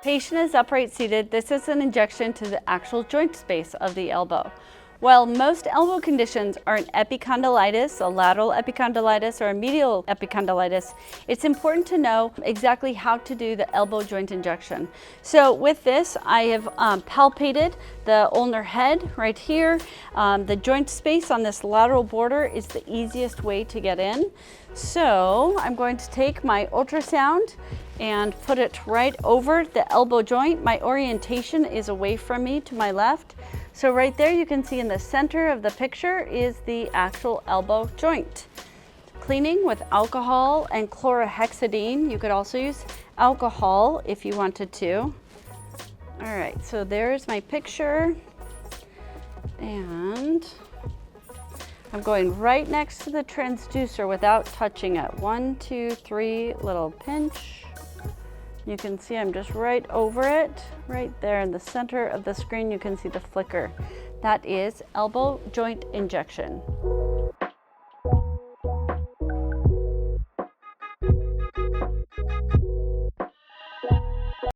Patient is upright seated. This is an injection to the actual joint space of the elbow. While most elbow conditions are an epicondylitis, a lateral epicondylitis, or a medial epicondylitis, it's important to know exactly how to do the elbow joint injection. So with this, I have palpated the ulnar head right here. The joint space on this lateral border is the easiest way to get in. So I'm going to take my ultrasound and put it right over the elbow joint. My orientation is away from me to my left. So right there you can see in the center of the picture is the actual elbow joint. Cleaning with alcohol and chlorhexidine. You could also use alcohol if you wanted to. All right, so there's my picture. And I'm going right next to the transducer without touching it. 1, 2, 3, little pinch. You can see I'm just right over it. Right there in the center of the screen, you can see the flicker. That is elbow joint injection.